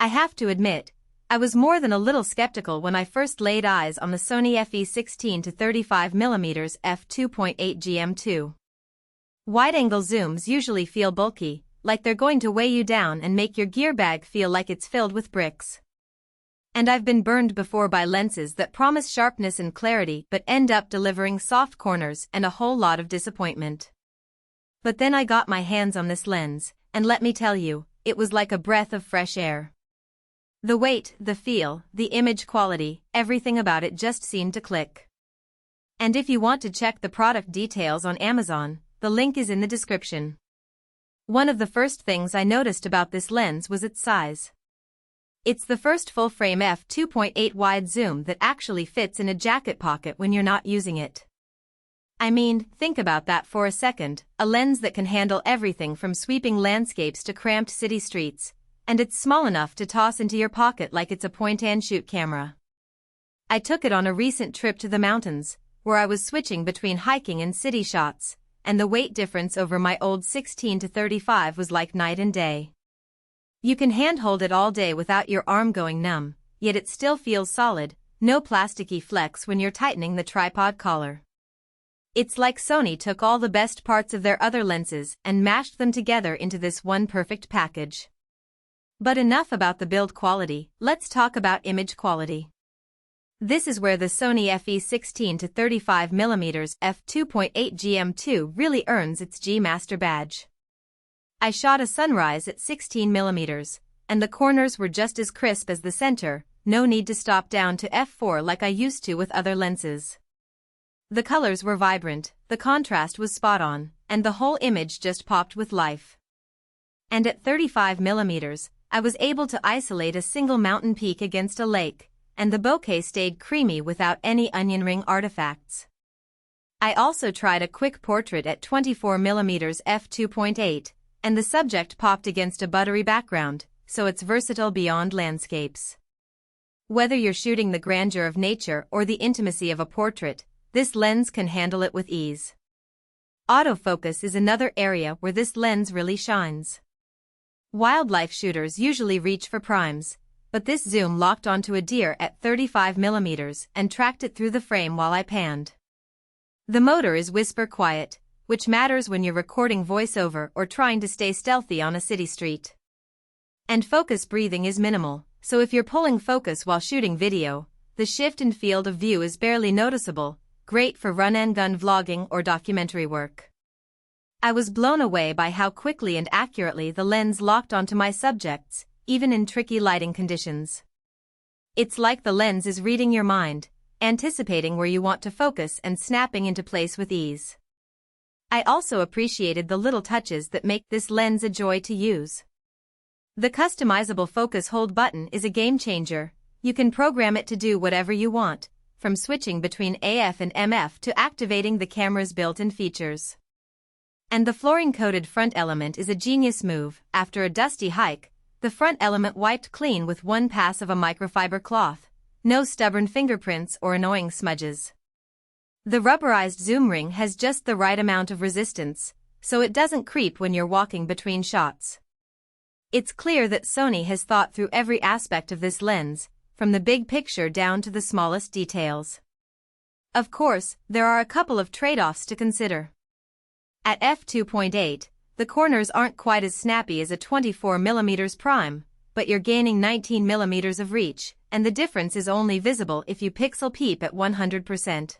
I have to admit, I was more than a little skeptical when I first laid eyes on the Sony FE 16-35mm F2.8 GM II. Wide-angle zooms usually feel bulky, like they're going to weigh you down and make your gear bag feel like it's filled with bricks. And I've been burned before by lenses that promise sharpness and clarity but end up delivering soft corners and a whole lot of disappointment. But then I got my hands on this lens, and let me tell you, it was like a breath of fresh air. The weight, the feel, the image quality, everything about it just seemed to click. And if you want to check the product details on Amazon, the link is in the description. One of the first things I noticed about this lens was its size. It's the first full-frame f2.8 wide zoom that actually fits in a jacket pocket when you're not using it. I mean, think about that for a second, a lens that can handle everything from sweeping landscapes to cramped city streets, and it's small enough to toss into your pocket like it's a point-and-shoot camera. I took it on a recent trip to the mountains, where I was switching between hiking and city shots, and the weight difference over my old 16-35 was like night and day. You can handhold it all day without your arm going numb, yet it still feels solid, no plasticky flex when you're tightening the tripod collar. It's like Sony took all the best parts of their other lenses and mashed them together into this one perfect package. But enough about the build quality, let's talk about image quality. This is where the Sony FE 16-35mm F2.8 GM II really earns its G Master badge. I shot a sunrise at 16mm, and the corners were just as crisp as the center, no need to stop down to f4 like I used to with other lenses. The colors were vibrant, the contrast was spot on, and the whole image just popped with life. And at 35mm, I was able to isolate a single mountain peak against a lake, and the bokeh stayed creamy without any onion ring artifacts. I also tried a quick portrait at 24mm f2.8, and the subject popped against a buttery background, so it's versatile beyond landscapes. Whether you're shooting the grandeur of nature or the intimacy of a portrait, this lens can handle it with ease. Autofocus is another area where this lens really shines. Wildlife shooters usually reach for primes, but this zoom locked onto a deer at 35mm and tracked it through the frame while I panned. The motor is whisper quiet, which matters when you're recording voiceover or trying to stay stealthy on a city street. And focus breathing is minimal, so if you're pulling focus while shooting video, the shift in field of view is barely noticeable, great for run-and-gun vlogging or documentary work. I was blown away by how quickly and accurately the lens locked onto my subjects, even in tricky lighting conditions. It's like the lens is reading your mind, anticipating where you want to focus and snapping into place with ease. I also appreciated the little touches that make this lens a joy to use. The customizable focus hold button is a game changer. You can program it to do whatever you want, from switching between AF and MF to activating the camera's built-in features. And the flooring-coated front element is a genius move. After a dusty hike, the front element wiped clean with one pass of a microfiber cloth, no stubborn fingerprints or annoying smudges. The rubberized zoom ring has just the right amount of resistance, so it doesn't creep when you're walking between shots. It's clear that Sony has thought through every aspect of this lens, from the big picture down to the smallest details. Of course, there are a couple of trade-offs to consider. At f2.8, the corners aren't quite as snappy as a 24mm prime, but you're gaining 19mm of reach, and the difference is only visible if you pixel peep at 100%.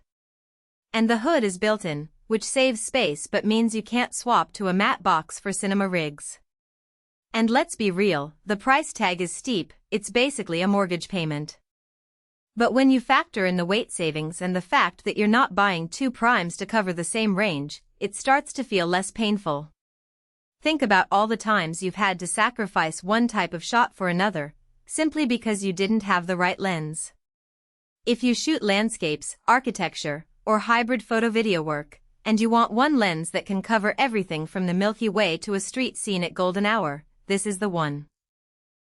And the hood is built-in, which saves space but means you can't swap to a matte box for cinema rigs. And let's be real, the price tag is steep, it's basically a mortgage payment. But when you factor in the weight savings and the fact that you're not buying two primes to cover the same range, it starts to feel less painful. Think about all the times you've had to sacrifice one type of shot for another, simply because you didn't have the right lens. If you shoot landscapes, architecture, or hybrid photo-video work, and you want one lens that can cover everything from the Milky Way to a street scene at golden hour, this is the one.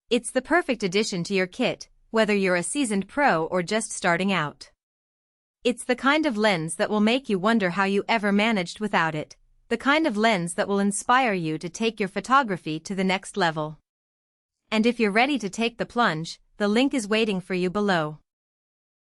It's the perfect addition to your kit, whether you're a seasoned pro or just starting out. It's the kind of lens that will make you wonder how you ever managed without it, the kind of lens that will inspire you to take your photography to the next level. And if you're ready to take the plunge, the link is waiting for you below.